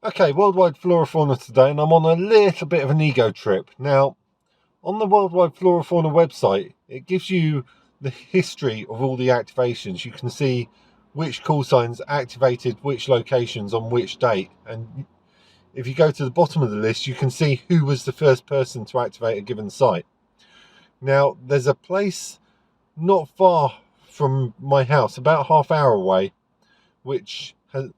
Okay, World Wide Flora Fauna today, and I'm on a little bit of an ego trip. Now, on the World Wide Flora Fauna website, it gives you the history of all the activations. You can see which call signs activated which locations on which date. And if you go to the bottom of the list, you can see who was the first person to activate a given site. Now, there's a place not far from my house, about a half-hour away, which,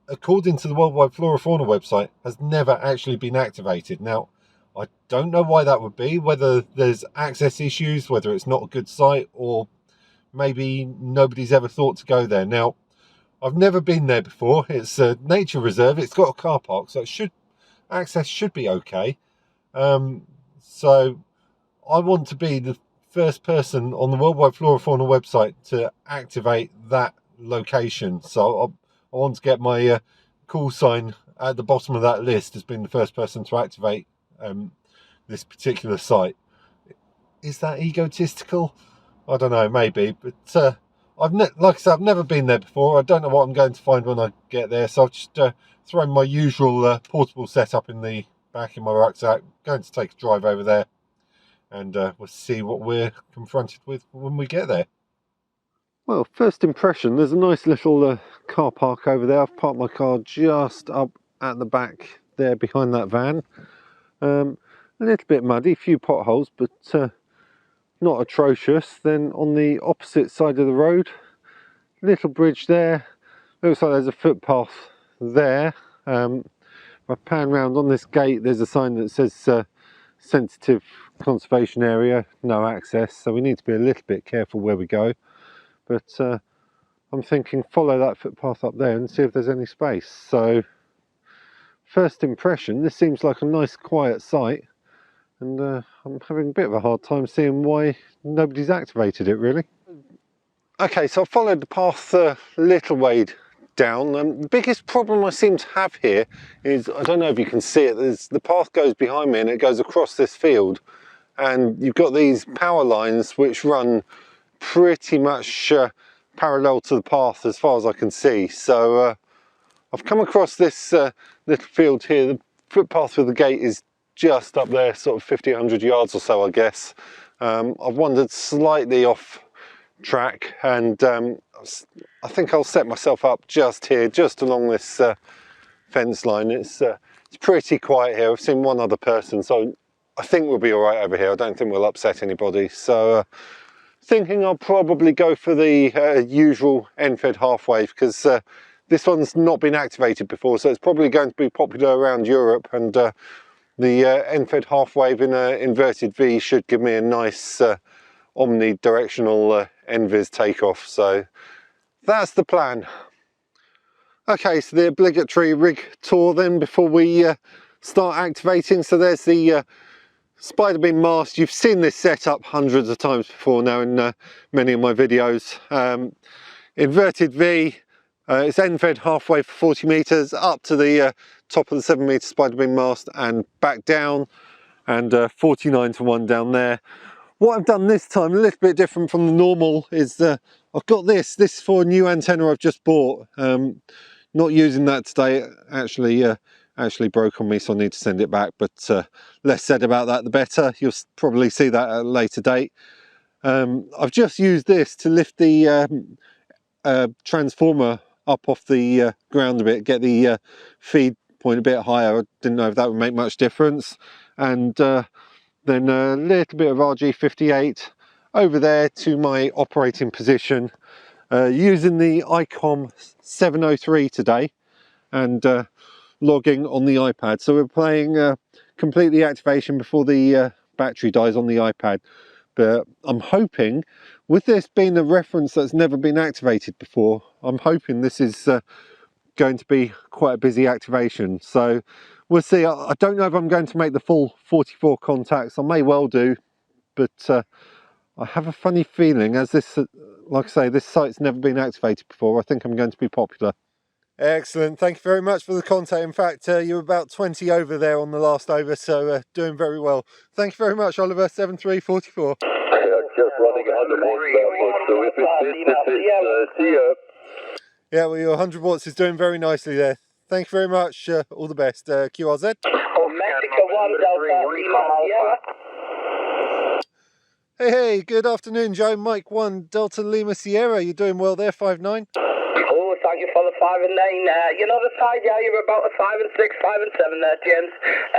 according to the World Wide Flora Fauna website, has never actually been activated. Now, I don't know why that would be, whether there's access issues, whether it's not a good site, or maybe nobody's ever thought to go there. Now, I've never been there before. It's a nature reserve. It's got a car park, so access should be okay. So I want to be the first person on the World Wide Flora Fauna website to activate that location. So I want to get my call sign at the bottom of that list as being the first person to activate this particular site. Is that egotistical? I don't know, maybe, but like I said, I've never been there before. I don't know what I'm going to find when I get there, so I've just thrown my usual portable setup in the back of my rucksack. Going to take a drive over there, and we'll see what we're confronted with when we get there. Well, first impression, there's a nice little car park over there. I've parked my car just up at the back there behind that van. A little bit muddy, a few potholes, but not atrocious. Then on the opposite side of the road, little bridge there. Looks like there's a footpath there. If I pan round on this gate, there's a sign that says sensitive conservation area, no access. So we need to be a little bit careful where we go. But I'm thinking follow that footpath up there and see if there's any space. So first impression, this seems like a nice quiet site, and I'm having a bit of a hard time seeing why nobody's activated it really. Okay, so I followed the path a little way down. The biggest problem I seem to have here is, I don't know if you can see it, the path goes behind me and it goes across this field, and you've got these power lines which run pretty much parallel to the path as far as I can see. So I've come across this little field here. The footpath with the gate is just up there, sort of 50, 100 yards or so, I guess. I've wandered slightly off track, and I think I'll set myself up just here, just along this fence line. It's pretty quiet here. I've seen one other person, so I think we'll be all right over here. I don't think we'll upset anybody. So thinking I'll probably go for the usual end-fed half wave, because this one's not been activated before, so it's probably going to be popular around Europe, and the end-fed half wave in an inverted V should give me a nice omnidirectional NVIS takeoff. So that's the plan. Okay, so the obligatory rig tour then before we start activating. So there's the spider beam mast. You've seen this setup hundreds of times before now in many of my videos. Inverted V, it's end-fed halfway for 40 meters up to the top of the 7-meter spider beam mast and back down, and 49 to 1 down there. What I've done this time, a little bit different from the normal, is I've got this is for a new antenna I've just bought. Not using that today. Actually broke on me, so I need to send it back, but less said about that the better. You'll probably see that at a later date. I've just used this to lift the transformer up off the ground a bit, get the feed point a bit higher. I didn't know if that would make much difference. And then a little bit of RG58 over there to my operating position, using the Icom 703 today, and logging on the iPad. So we're playing complete the activation before the battery dies on the iPad. But I'm hoping, with this being a reference that's never been activated before, I'm hoping this is going to be quite a busy activation. So we'll see. I don't know if I'm going to make the full 44 contacts. I may well do, but I have a funny feeling, as this, like I say, this site's never been activated before, I think I'm going to be popular. Excellent, thank you very much for the contact. In fact, you're about 20 over there on the last over, so doing very well. Thank you very much, Oliver, 7344. Just running 100 watts, so if it's see ya. Yeah, well, your 100 watts is doing very nicely there. Thank you very much. All the best. QRZ. Oh, Mexico 1 Delta Lima Sierra. Hey, good afternoon, Joe. Mike 1 Delta Lima Sierra. You're doing well there, 5'9". Oh, thank you for the 5 and 9. You know the side, yeah, you're about a 5 and 6, 5 and 7 there, James.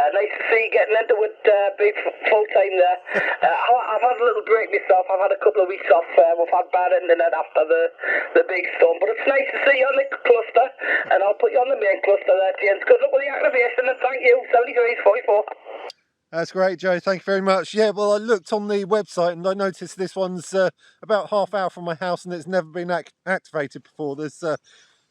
Nice to see you getting into it big full time there. I've had a little break myself. I've had a couple of weeks off. We've had bad internet after the big storm, but it's nice to see you on the cluster, and I'll put you on the main cluster there, James. Good luck with the activation, and thank you. 7344. That's great, Joe. Thank you very much. Yeah, well, I looked on the website and I noticed this one's about half hour from my house and it's never been activated before. There's,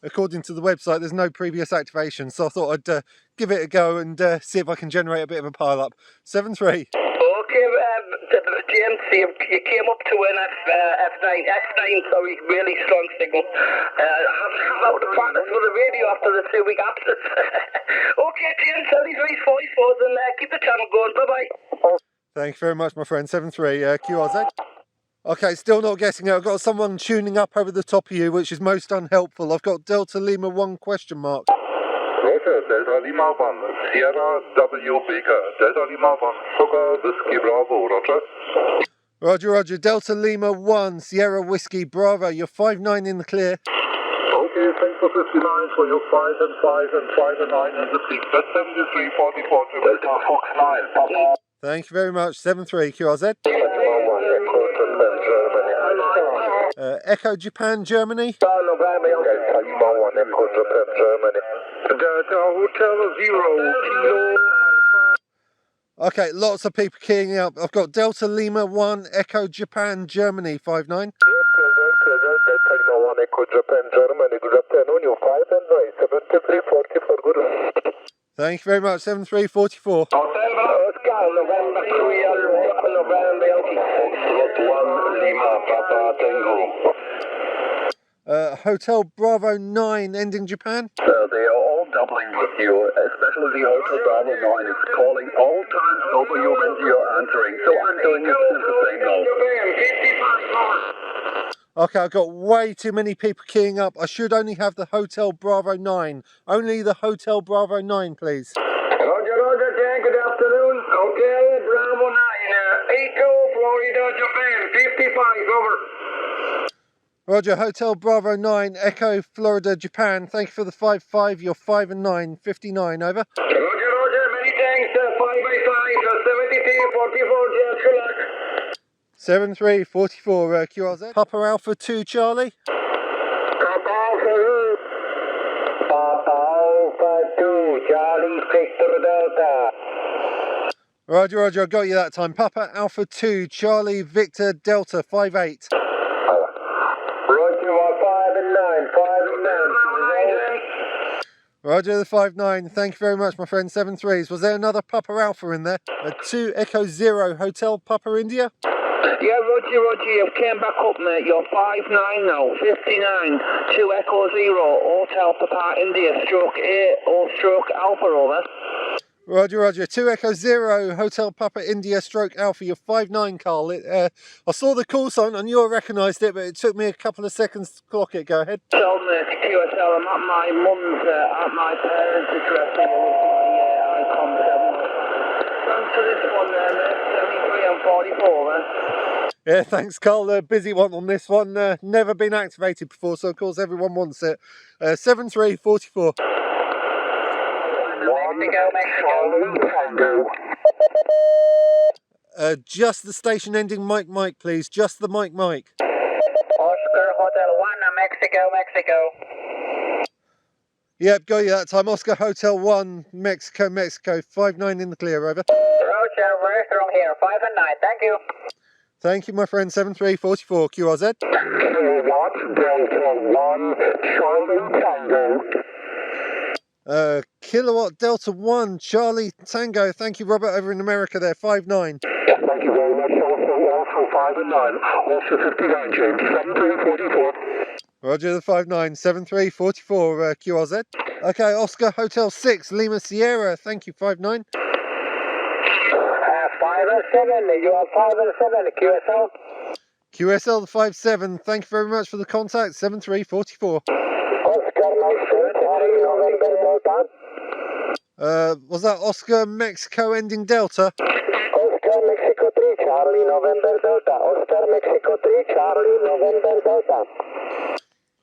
according to the website, there's no previous activation. So I thought I'd give it a go and see if I can generate a bit of a pile up. 7-3. Okay, James, you came up to an F9, sorry, really strong signal. I'm out of practice with the radio after the 2 week absence. Okay, James, 7344, and keep the channel going. Bye-bye. Thank you very much, my friend. 7-3, QRZ. Okay, still not getting it. I've got someone tuning up over the top of you, which is most unhelpful. I've got Delta Lima 1 question mark. Roger, Delta Lima 1, Sierra W Baker, Delta Lima 1, Sugar Whiskey Bravo, Roger. Roger, Roger. Delta Lima 1, Sierra Whiskey Bravo. You're 5'9" in the clear. Okay, thanks for 59 for your 5 and 5 and 5 and 9 in the peak. That's 7344 to Delta Fox 9, Papa. Thank you very much. 7-3, QRZ. Echo Japan, Germany. Delta Lima 1, Echo Japan, Germany. Delta Hotel 0, Kilo. Okay, lots of people keying up. I've got Delta Lima 1, Echo Japan, Germany, 5'9". Delta Lima 1, Echo Japan, Germany. Good afternoon, you 5 and 9, 7344, good. Thank you very much. 7-3-44. Oscar, November, November, Yankee 1, Lima, Papa, Tango. Hotel Bravo 9, ending Japan. They are all doubling with you, especially the Hotel Bravo 9 is calling all times over you when you're answering. So I'm doing it the same now. Okay, I've got way too many people keying up. I should only have the Hotel Bravo 9. Only the Hotel Bravo 9, please. Roger, Jack, good afternoon. Hotel Bravo 9, Icom, Florida, Japan, 55, over. Roger, Hotel Bravo 9, Echo, Florida, Japan. Thank you for the 5-5. You're 5 and 9, 59, over. Roger, many thanks. 5x5, 7344, Jack, good luck. 7-3-44, QRZ. Papa Alpha 2, Charlie. Papa Alpha 2, Charlie, Victor Delta. Roger, Roger, I got you that time. Papa Alpha 2, Charlie, Victor, Delta, 5-8. Roger, 5 and 9, 5 and 9. Roger the 5-9. Thank you very much, my friend. 7-3s. Was there another Papa Alpha in there? 2 Echo 0, Hotel Papa India. Yeah, Roger, you came back up, mate. You're 5'9" now, 59, 2 Echo 0, Hotel Papa India, stroke 8, or stroke Alpha, over. Roger, Roger. 2 Echo 0, Hotel Papa India, stroke Alpha. You're 5'9", Carl. I saw the call sign, I knew I recognised it, but it took me a couple of seconds to clock it. Go ahead. Tell me, QSL, I'm at my mum's, at my parents' address, with my Icom 7. Thanks for this one there, mate. 73 and 44, man. Yeah, thanks, Carl. Busy one on this one. Never been activated before, so of course everyone wants it. 7-3-44. Mexico. Just the station ending Mike, please. Just the Mike. Oscar Hotel 1, Mexico. Yep, got you that time. Oscar Hotel 1, Mexico. 5'9" in the clear, over. Roger, we're from here. 5 and 9, thank you. Thank you, my friend. 7-3-44, QRZ. Kilowatt Delta 1, Charlie Tango. Kilowatt Delta 1, Charlie Tango. Thank you, Robert, over in America there. 5'9". Thank you very much. Also 5 and 9. Also 59, James. 7344. Roger the 5'9", 7-3-44, QRZ. Okay, Oscar Hotel 6, Lima Sierra. Thank you, 5'9". 5 and 7. You are 5 and 7, QSL. QSL the 5'7". Thank you very much for the contact. 7-3-44. Oscar, Charlie November Delta. Was that Oscar Mexico ending Delta? Oscar Mexico 3 Charlie November Delta. Oscar Mexico 3 Charlie November Delta.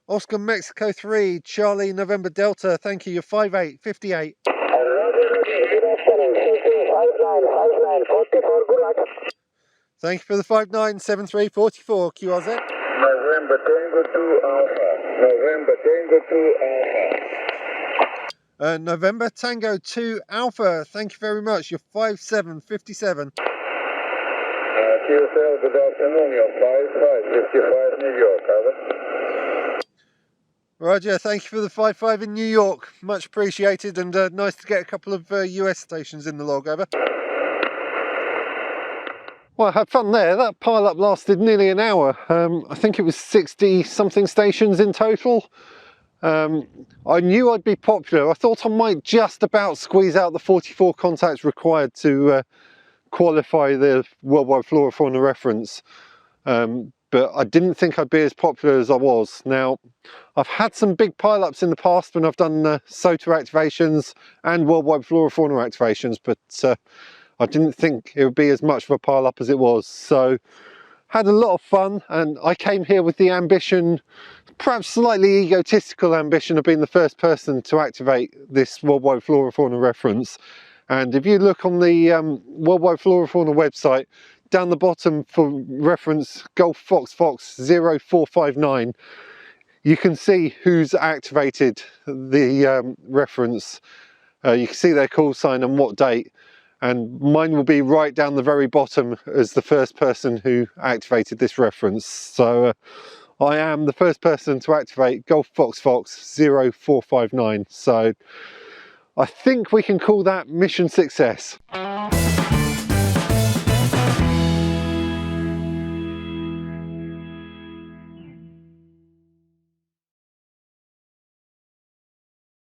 Oscar Mexico 3 Charlie November Delta. Thank you. You're 5858. Good afternoon. 5959 44. Good luck. Thank you for the 597344 QRZ. November Tango 2 Alpha. November Tango 2 Alpha. November Tango 2 Alpha. Thank you very much. You're 5757. QSL, good afternoon. You're 5555 New York. Over. Roger, thank you for the 55 in New York. Much appreciated, and nice to get a couple of US stations in the log. Over. Well, I had fun there. That pile-up lasted nearly an hour. I think it was 60-something stations in total. I knew I'd be popular. I thought I might just about squeeze out the 44 contacts required to qualify the World Wide Flora Fauna reference. But I didn't think I'd be as popular as I was. Now, I've had some big pile-ups in the past when I've done SOTA activations and World Wide Flora Fauna activations, but I didn't think it would be as much of a pile-up as it was. So, had a lot of fun, and I came here with the ambition, perhaps slightly egotistical ambition, of being the first person to activate this World Wide Flora Fauna reference. And if you look on the World Wide Flora Fauna website, down the bottom for reference Golf Fox 0459, you can see who's activated the reference. You can see their call sign and what date, and mine will be right down the very bottom as the first person who activated this reference. So I am the first person to activate Golf Fox 0459. So I think we can call that mission success.